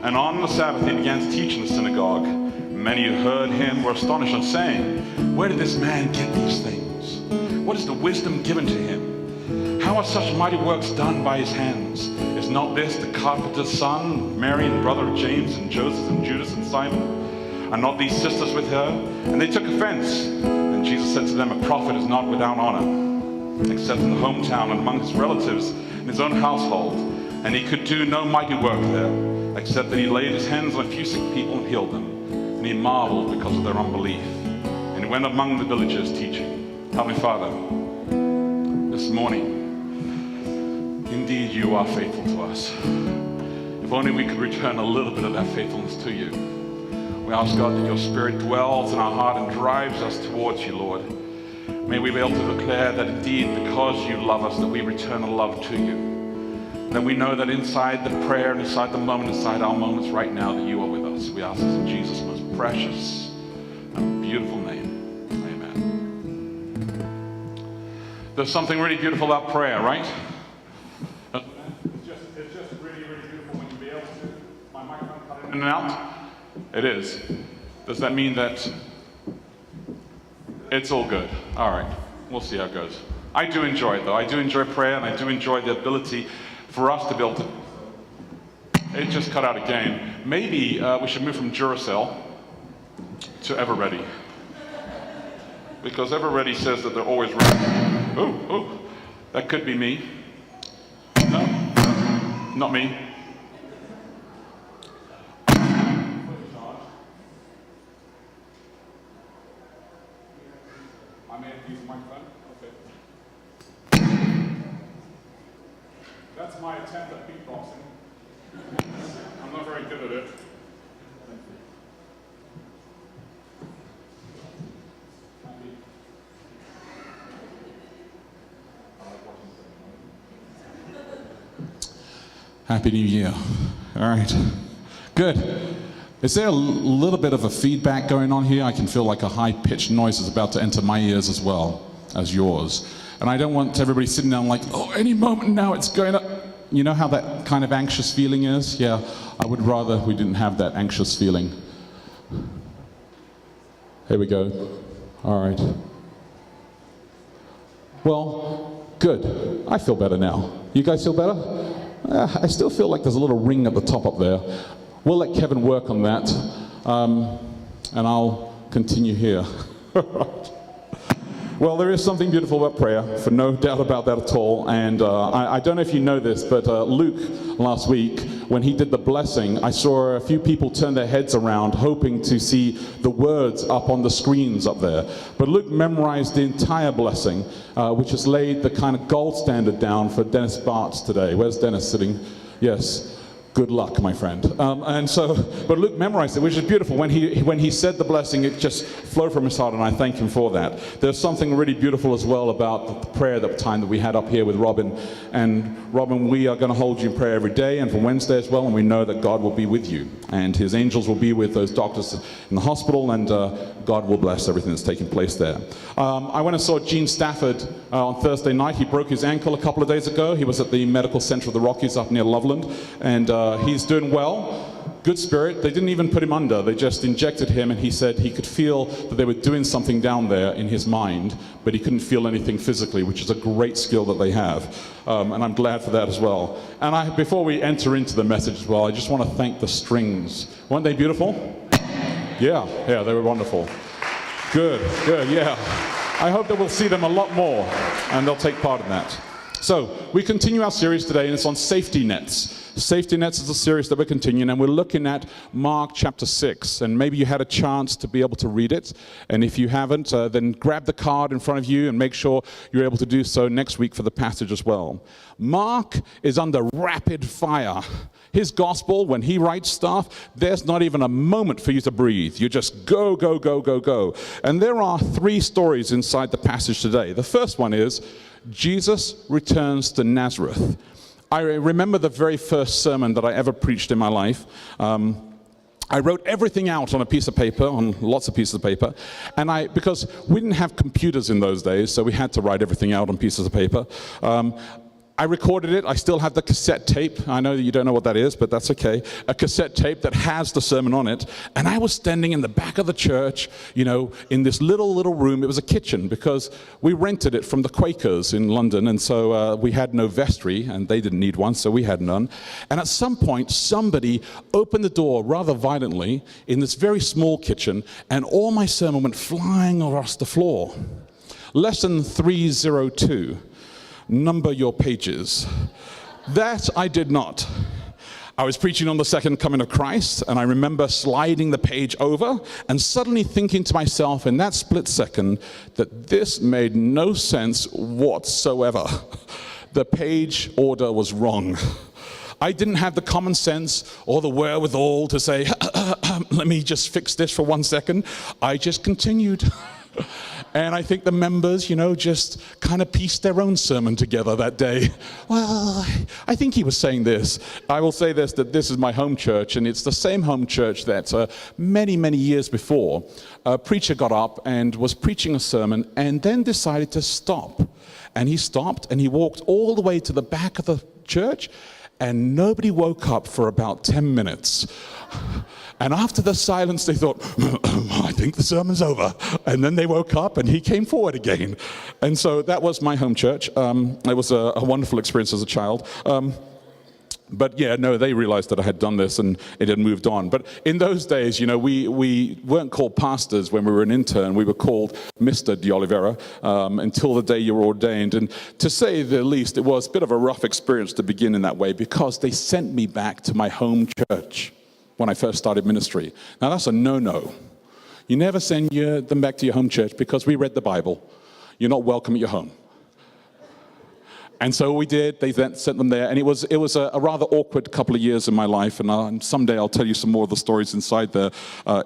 And on the Sabbath he began to teach in the synagogue. Many who heard him were astonished and saying, "Where did this man get these things? What is the wisdom given to him? How are such mighty works done by his hands? Is not this the carpenter's son, Mary and brother of James and Joseph and Judas and Simon? Are not these sisters with her?" And they took offense. And Jesus said to them, "A prophet is not without honor, except in the hometown and among his relatives in his own household." And he could do no mighty work there, except that he laid his hands on a few sick people and healed them. And he marveled because of their unbelief. And he went among the villages teaching. Heavenly Father, this morning, indeed you are faithful to us. If only we could return a little bit of that faithfulness to you. We ask, God, that your Spirit dwells in our heart and drives us towards you, Lord. May we be able to declare that indeed, because you love us, that we return a love to you. That we know that inside the prayer and inside the moment, inside our moments right now, that you are with us. We ask this in Jesus' most precious and beautiful name. Amen. There's something really beautiful about prayer, right? It's just really, really beautiful when you be able to. My microphone cut in and out. It is. Does that mean that it's all good? All right. We'll see how it goes. I do enjoy it, though. I do enjoy prayer, and I do enjoy the ability for us to be able to... It just cut out again. Maybe we should move from Duracell to Ever Ready. Because Ever Ready says that they're always ready. Oh, that could be me. No, not me. I may have to use the microphone. Okay. That's my attempt at beatboxing. I'm not very good at it. Happy New Year. All right. Good. Is there a little bit of a feedback going on here? I can feel like a high-pitched noise is about to enter my ears as well as yours. And I don't want everybody sitting down like, oh, any moment now it's going up. You know how that kind of anxious feeling is? Yeah, I would rather we didn't have that anxious feeling. Here we go. All right. Well, good. I feel better now. You guys feel better? I still feel like there's a little ring at the top up there. We'll let Kevin work on that, and I'll continue here. Well, there is something beautiful about prayer, for no doubt about that at all. And I don't know if you know this, but Luke last week, when he did the blessing, I saw a few people turn their heads around, hoping to see the words up on the screens up there. But Luke memorized the entire blessing, which has laid the kind of gold standard down for Dennis Bartz today. Where's Dennis sitting? Yes. Good luck, my friend. But Luke memorized it, which is beautiful. When he said the blessing, it just flowed from his heart, and I thank him for that. There's something really beautiful as well about the prayer time that we had up here with Robin. And Robin, we are going to hold you in prayer every day, and for Wednesday as well, and we know that God will be with you. And his angels will be with those doctors in the hospital, and God will bless everything that's taking place there. I went and saw Gene Stafford on Thursday night. He broke his ankle a couple of days ago. He was at the Medical Center of the Rockies up near Loveland, and he's doing well. Good spirit. They didn't even put him under. They just injected him, and he said he could feel that they were doing something down there in his mind, but he couldn't feel anything physically, which is a great skill that they have. And I'm glad for that as well. And before we enter into the message as well, I just want to thank the strings. Weren't they beautiful? Yeah, they were wonderful. Good, yeah. I hope that we'll see them a lot more, and they'll take part in that. So, we continue our series today, and it's on safety nets. Safety nets is a series that we're continuing, and we're looking at Mark chapter 6. And maybe you had a chance to be able to read it. And if you haven't, then grab the card in front of you and make sure you're able to do so next week for the passage as well. Mark is under rapid fire. His gospel, when he writes stuff, there's not even a moment for you to breathe. You just go, go, go, go, go. And there are 3 stories inside the passage today. The first one is Jesus returns to Nazareth. I remember the very first sermon that I ever preached in my life. I wrote everything out on a piece of paper, on lots of pieces of paper, and because we didn't have computers in those days, so we had to write everything out on pieces of paper. I recorded it. I still have the cassette tape. I know that you don't know what that is, but that's okay. A cassette tape that has the sermon on it. And I was standing in the back of the church, in this little room. It was a kitchen because we rented it from the Quakers in London. And so we had no vestry, and they didn't need one, so we had none. And at some point, somebody opened the door rather violently in this very small kitchen, and all my sermon went flying across the floor. Lesson 302. Number your pages. That I did not. I was preaching on the second coming of Christ, and I remember sliding the page over and suddenly thinking to myself in that split second that this made no sense whatsoever. The page order was wrong. I didn't have the common sense or the wherewithal to say, let me just fix this for 1 second. I just continued. And I think the members, just kind of pieced their own sermon together that day. Well, I think he was saying this. I will say this, that this is my home church, and it's the same home church that many, many years before, a preacher got up and was preaching a sermon and then decided to stop. And he stopped and he walked all the way to the back of the church, and nobody woke up for about 10 minutes. And after the silence, they thought, I think the sermon's over. And then they woke up and he came forward again. And so that was my home church. It was a wonderful experience as a child. But yeah, no, they realized that I had done this and it had moved on. But in those days, we weren't called pastors when we were an intern. We were called Mr. de Oliveira until the day you were ordained. And to say the least, it was a bit of a rough experience to begin in that way because they sent me back to my home church when I first started ministry. Now that's a no-no. You never send them back to your home church because we read the Bible. You're not welcome at your home. And so we did. They then sent them there, and it was a rather awkward couple of years in my life, and someday I'll tell you some more of the stories inside there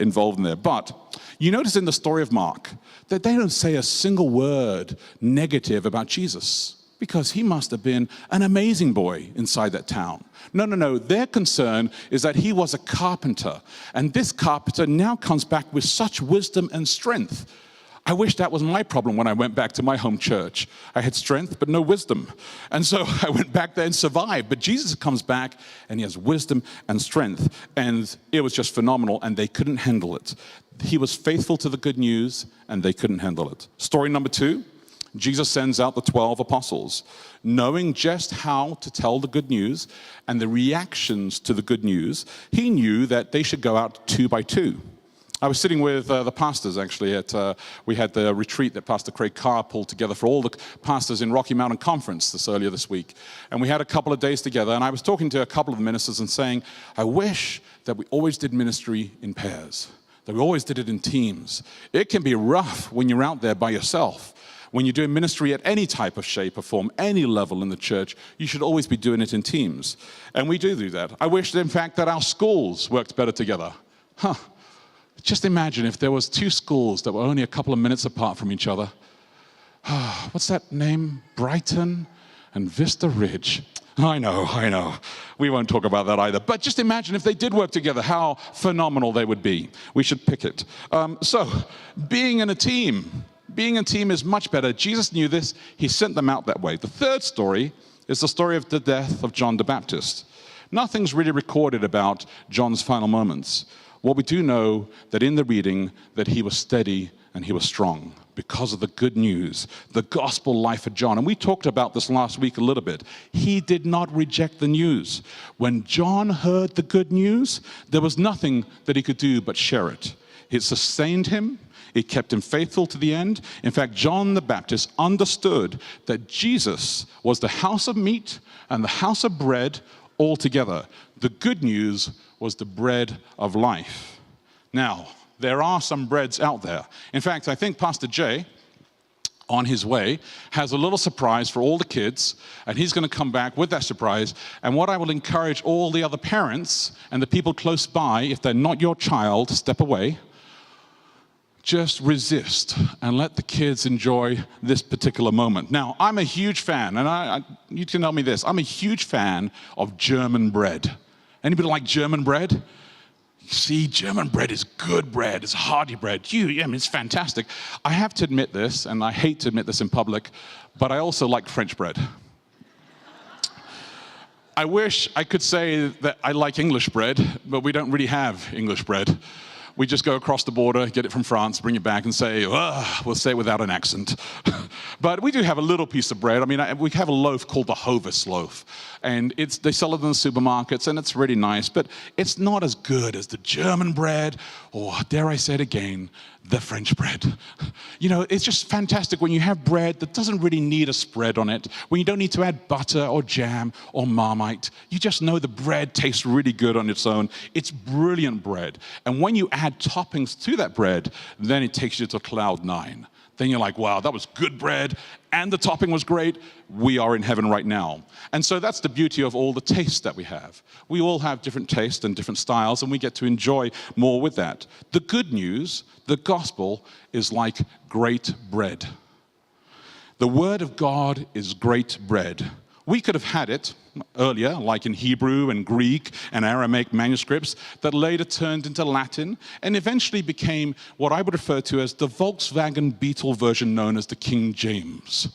involved in there. But you notice in the story of Mark that they don't say a single word negative about Jesus, because he must have been an amazing boy inside that town. No. Their concern is that he was a carpenter, and this carpenter now comes back with such wisdom and strength. I wish that was my problem when I went back to my home church. I had strength, but no wisdom. And so I went back there and survived. But Jesus comes back, and he has wisdom and strength. And it was just phenomenal, and they couldn't handle it. He was faithful to the good news, and they couldn't handle it. Story number 2. Jesus sends out the 12 apostles, knowing just how to tell the good news and the reactions to the good news. He knew that they should go out 2 by 2. I was sitting with the pastors, actually. We had the retreat that Pastor Craig Carr pulled together for all the pastors in Rocky Mountain Conference earlier this week. And we had a couple of days together, and I was talking to a couple of the ministers and saying, I wish that we always did ministry in pairs, that we always did it in teams. It can be rough when you're out there by yourself. When you're doing ministry at any type of shape or form, any level in the church, you should always be doing it in teams. And we do that. I wish, in fact, that our schools worked better together. Just imagine if there was 2 schools that were only a couple of minutes apart from each other. What's that name? Brighton and Vista Ridge. I know. We won't talk about that either. But just imagine if they did work together, how phenomenal they would be. We should pick it. So, being in a team is much better. Jesus knew this. He sent them out that way. The third story is the story of the death of John the Baptist. Nothing's really recorded about John's final moments. What we do know that in the reading that he was steady and he was strong because of the good news, the gospel life of John. And we talked about this last week a little bit. He did not reject the news. When John heard the good news, there was nothing that he could do but share it. It sustained him. It kept him faithful to the end. In fact, John the Baptist understood that Jesus was the house of meat and the house of bread all together. The good news was the bread of life. Now, there are some breads out there. In fact, I think Pastor Jay, on his way, has a little surprise for all the kids, and he's going to come back with that surprise. And what I will encourage all the other parents and the people close by, if they're not your child, step away. Just resist and let the kids enjoy this particular moment. Now, I'm a huge fan, and you can tell me this, I'm a huge fan of German bread. Anybody like German bread? See, German bread is good bread. It's hearty bread. It's fantastic. I have to admit this, and I hate to admit this in public, but I also like French bread. I wish I could say that I like English bread, but we don't really have English bread. We just go across the border, get it from France, bring it back and say, we'll say it without an accent. But we do have a little piece of bread. I mean, we have a loaf called the Hovis loaf. And they sell it in the supermarkets, and it's really nice. But it's not as good as the German bread, or dare I say it again, the French bread. You know, it's just fantastic when you have bread that doesn't really need a spread on it, when you don't need to add butter or jam or Marmite. You just know the bread tastes really good on its own. It's brilliant bread. And when you add toppings to that bread, then it takes you to cloud nine. Then you're like, wow, that was good bread, and the topping was great. We are in heaven right now. And so that's the beauty of all the tastes that we have. We all have different tastes and different styles, and we get to enjoy more with that. The good news, the gospel, is like great bread. The word of God is great bread. We could have had it earlier, like in Hebrew and Greek and Aramaic manuscripts that later turned into Latin and eventually became what I would refer to as the Volkswagen Beetle version known as the King James.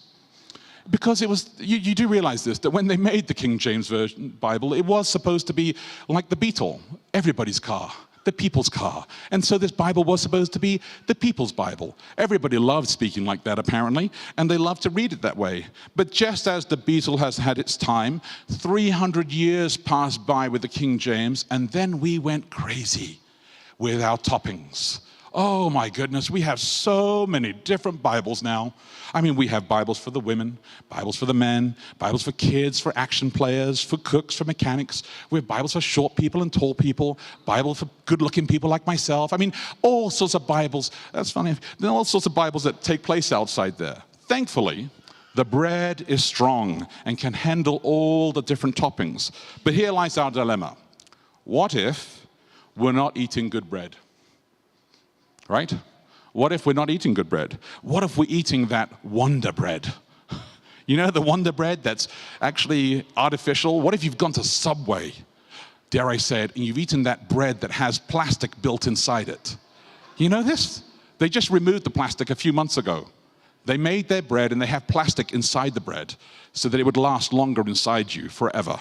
Because it was, you do realize this, that when they made the King James Version Bible, it was supposed to be like the Beetle, everybody's car, the people's car. And so this Bible was supposed to be the people's Bible. Everybody loved speaking like that, apparently, and they loved to read it that way. But just as the Beetle has had its time, 300 years passed by with the King James, and then we went crazy with our toppings. Oh my goodness, we have so many different Bibles now. I mean, we have Bibles for the women, Bibles for the men, Bibles for kids, for action players, for cooks, for mechanics. We have Bibles for short people and tall people, Bible for good-looking people like myself. I mean, all sorts of Bibles. That's funny. There are all sorts of Bibles that take place outside there. Thankfully, the bread is strong and can handle all the different toppings. But here lies our dilemma. What if we're not eating good bread? Right? What if we're not eating good bread? What if we're eating that Wonder Bread? You know, the Wonder Bread that's actually artificial? What if you've gone to Subway, dare I say it, and you've eaten that bread that has plastic built inside it? You know this? They just removed the plastic a few months ago. They made their bread and they have plastic inside the bread so that it would last longer inside you forever.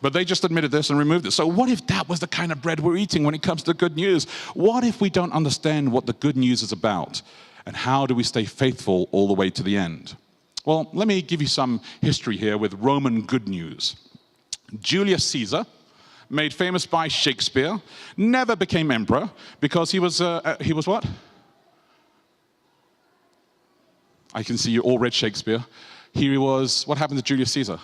But they just admitted this and removed it. So what if that was the kind of bread we're eating when it comes to good news? What if we don't understand what the good news is about? And how do we stay faithful all the way to the end? Well, let me give you some history here with Roman good news. Julius Caesar, made famous by Shakespeare, never became emperor because he was what? I can see you all read Shakespeare. What happened to Julius Caesar?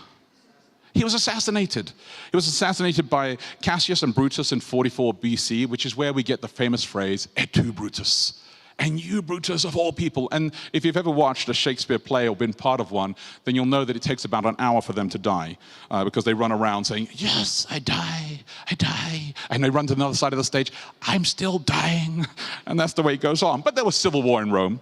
He was assassinated. He was assassinated by Cassius and Brutus in 44 BC, which is where we get the famous phrase, et tu, Brutus. And you, Brutus, of all people. And if you've ever watched a Shakespeare play or been part of one, then you'll know that it takes about an hour for them to die because they run around saying, yes, I die, I die. And they run to the other side of the stage, I'm still dying. And that's the way it goes on. But there was civil war in Rome.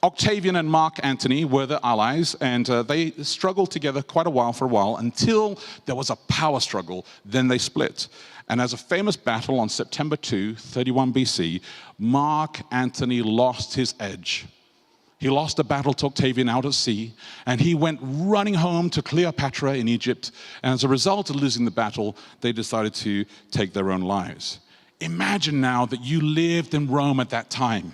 Octavian and Mark Antony were the allies, and they struggled together quite a while until there was a power struggle. Then they split. And as a famous battle on September 2, 31 BC, Mark Antony lost his edge. He lost a battle to Octavian out at sea, and he went running home to Cleopatra in Egypt. And as a result of losing the battle, they decided to take their own lives. Imagine now that you lived in Rome at that time.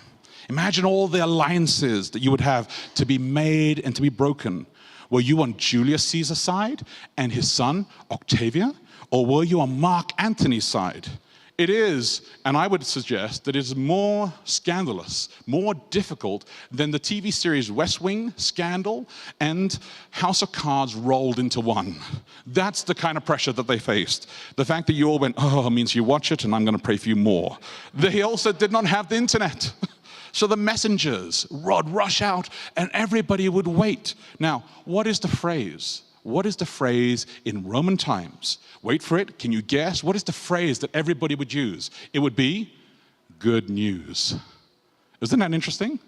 Imagine all the alliances that you would have to be made and to be broken. Were you on Julius Caesar's side and his son, Octavian? Or were you on Mark Antony's side? It is, and I would suggest that it is more scandalous, more difficult than the TV series West Wing, Scandal, and House of Cards rolled into one. That's the kind of pressure that they faced. The fact that you all went, oh, means you watch it and I'm going to pray for you more. They also did not have the internet. So the messengers would rush out and everybody would wait. Now, what is the phrase? What is the phrase in Roman times? Wait for it. Can you guess? What is the phrase that everybody would use? It would be good news. Isn't that interesting?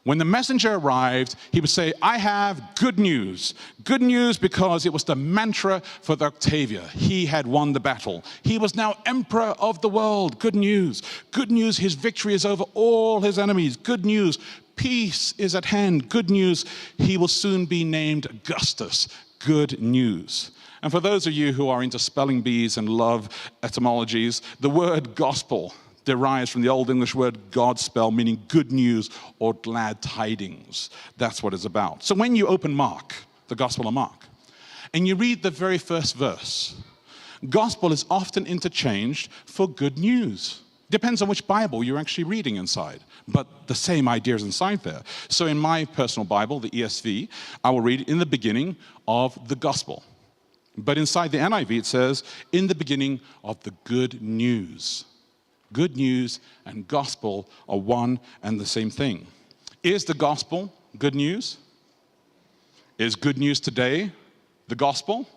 When the messenger arrived, he would say, I have good news. Good news because it was the mantra for the Octavian. He had won the battle. He was now emperor of the world. Good news. Good news, his victory is over all his enemies. Good news, peace is at hand. Good news, he will soon be named Augustus. Good news. And for those of you who are into spelling bees and love etymologies, the word gospel derives from the Old English word Godspell, meaning good news or glad tidings. That's what it's about. So when you open Mark, the Gospel of Mark, and you read the very first verse, gospel is often interchanged for good news. Depends on which Bible you're actually reading inside, but the same idea is inside there. So in my personal Bible, the ESV, I will read in the beginning of the gospel. But inside the NIV, it says, in the beginning of the good news. Good news and gospel are one and the same thing. Is the gospel good news? Is good news today the gospel?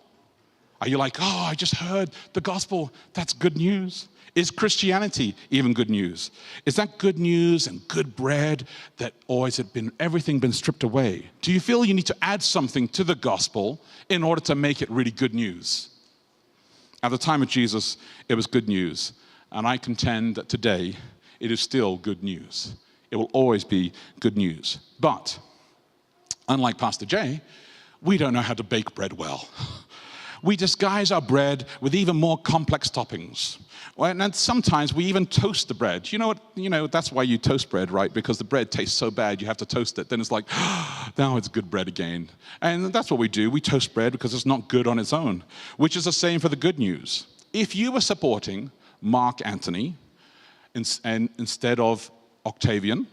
Are you like, oh, I just heard the gospel, that's good news? Is Christianity even good news? Is that good news and good bread or has everything been stripped away? Do you feel you need to add something to the gospel in order to make it really good news? At the time of Jesus, it was good news. And I contend that today, it is still good news. It will always be good news. But, unlike Pastor Jay, we don't know how to bake bread well. We disguise our bread with even more complex toppings. And sometimes we even toast the bread. You know what? That's why you toast bread, right? Because the bread tastes so bad, you have to toast it. Then it's like, now it's good bread again. And that's what we do. We toast bread because it's not good on its own, which is the same for the good news. If you were supporting Mark Antony instead of Octavian,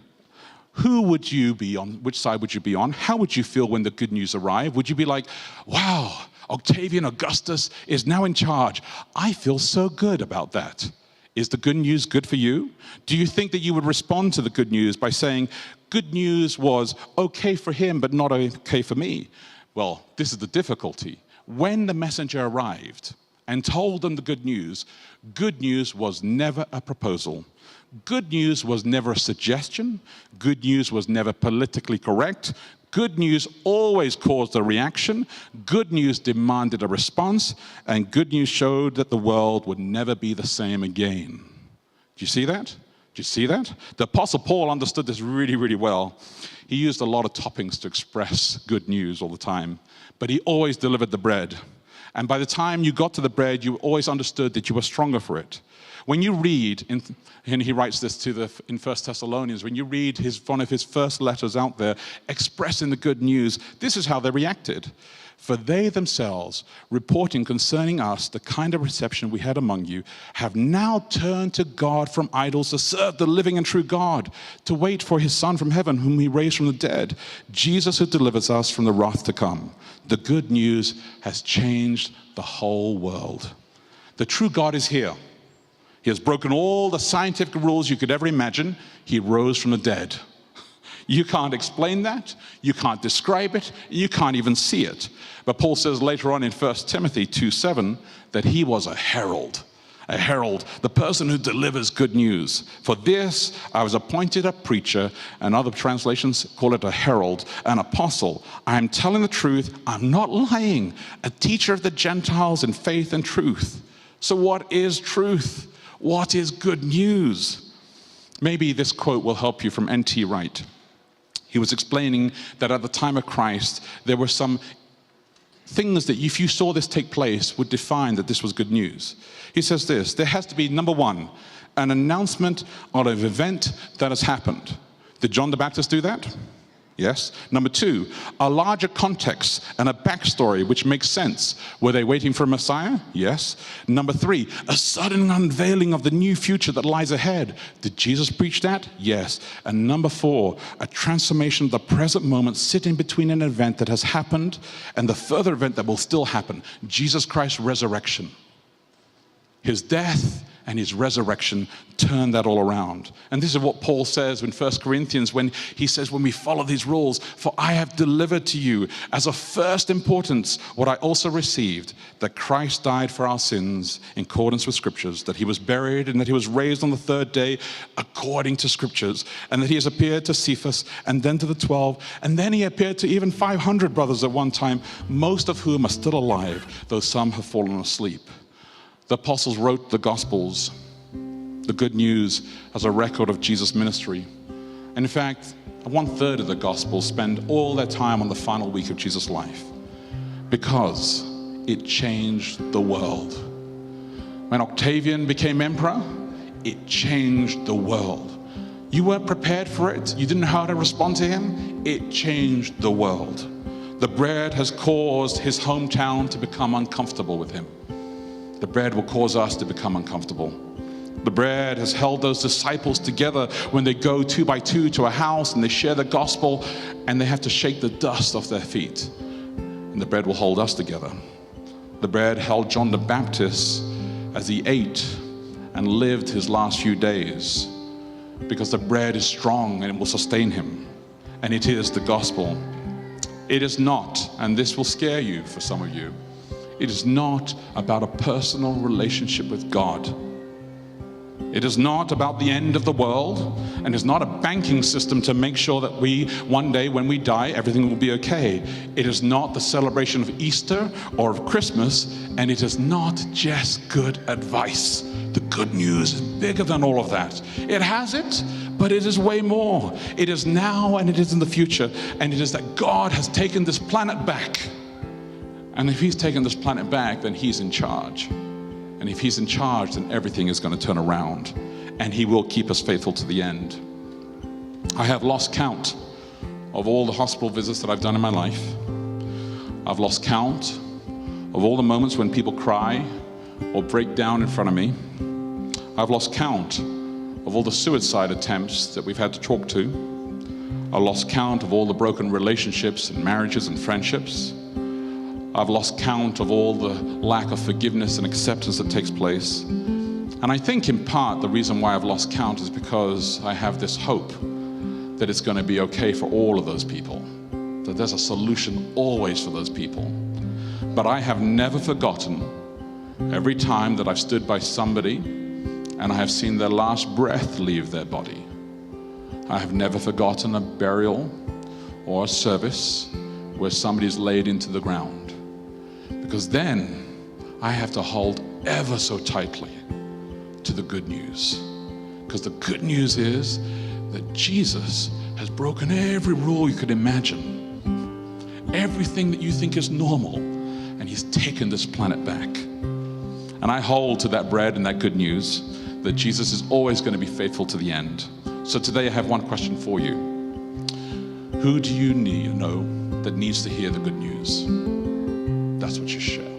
who would you be on? Which side would you be on? How would you feel when the good news arrived? Would you be like, wow, Octavian Augustus is now in charge. I feel so good about that. Is the good news good for you? Do you think that you would respond to the good news by saying, good news was okay for him, but not okay for me? Well, this is the difficulty. When the messenger arrived and told them the good news was never a proposal. Good news was never a suggestion. Good news was never politically correct. Good news always caused a reaction. Good news demanded a response. And good news showed that the world would never be the same again. Do you see that? Do you see that? The Apostle Paul understood this really, really well. He used a lot of toppings to express good news all the time. But he always delivered the bread. And by the time you got to the bread, you always understood that you were stronger for it. When you read, and he writes this in 1 Thessalonians, when you read one of his first letters out there expressing the good news, this is how they reacted. For they themselves, reporting concerning us the kind of reception we had among you, have now turned to God from idols to serve the living and true God, to wait for his Son from heaven, whom he raised from the dead, Jesus who delivers us from the wrath to come. The good news has changed the whole world. The true God is here. He has broken all the scientific rules you could ever imagine. He rose from the dead. You can't explain that. You can't describe it. You can't even see it. But Paul says later on in 1 Timothy 2:7 that he was a herald, the person who delivers good news. For this I was appointed a preacher, and other translations call it a herald, an apostle. I am telling the truth. I'm not lying. A teacher of the Gentiles in faith and truth. So what is truth? What is good news? Maybe this quote will help you from N.T. Wright. He was explaining that at the time of Christ, there were some things that if you saw this take place would define that this was good news. He says this, there has to be, number one, an announcement of an event that has happened. Did John the Baptist do that? Yes. Number two, a larger context and a backstory which makes sense. Were they waiting for a Messiah? Yes. Number three, a sudden unveiling of the new future that lies ahead. Did Jesus preach that? Yes. And number four, a transformation of the present moment sitting between an event that has happened and the further event that will still happen. Jesus Christ's resurrection. His death and his resurrection turned that all around. And this is what Paul says in 1 Corinthians when he says, when we follow these rules, for I have delivered to you as of first importance what I also received, that Christ died for our sins in accordance with scriptures, that he was buried and that he was raised on the third day according to scriptures, and that he has appeared to Cephas and then to the 12, and then he appeared to even 500 brothers at one time, most of whom are still alive, though some have fallen asleep. The apostles wrote the Gospels, the good news, as a record of Jesus' ministry. And in fact, 1/3 of the Gospels spend all their time on the final week of Jesus' life. Because it changed the world. When Octavian became emperor, it changed the world. You weren't prepared for it. You didn't know how to respond to him. It changed the world. The bread has caused his hometown to become uncomfortable with him. The bread will cause us to become uncomfortable. The bread has held those disciples together when they go 2 by 2 to a house and they share the gospel and they have to shake the dust off their feet. And the bread will hold us together. The bread held John the Baptist as he ate and lived his last few days, because the bread is strong and it will sustain him. And it is the gospel. It is not, and this will scare you for some of you, it is not about a personal relationship with God. It is not about the end of the world, and it's not a banking system to make sure that one day when we die, everything will be okay. It is not the celebration of Easter or of Christmas, and it is not just good advice. The good news is bigger than all of that. It has it, but it is way more. It is now and it is in the future, and it is that God has taken this planet back. And if he's taken this planet back, then he's in charge. And if he's in charge, then everything is going to turn around, and he will keep us faithful to the end. I have lost count of all the hospital visits that I've done in my life. I've lost count of all the moments when people cry or break down in front of me. I've lost count of all the suicide attempts that we've had to talk to. I've lost count of all the broken relationships and marriages and friendships. I've lost count of all the lack of forgiveness and acceptance that takes place. And I think in part the reason why I've lost count is because I have this hope that it's going to be okay for all of those people, that there's a solution always for those people. But I have never forgotten every time that I've stood by somebody and I have seen their last breath leave their body. I have never forgotten a burial or a service where somebody's laid into the ground. Because then I have to hold ever so tightly to the good news. Because the good news is that Jesus has broken every rule you could imagine. Everything that you think is normal. And he's taken this planet back. And I hold to that bread and that good news that Jesus is always going to be faithful to the end. So today I have one question for you. Who do you know that needs to hear the good news? That's what you share.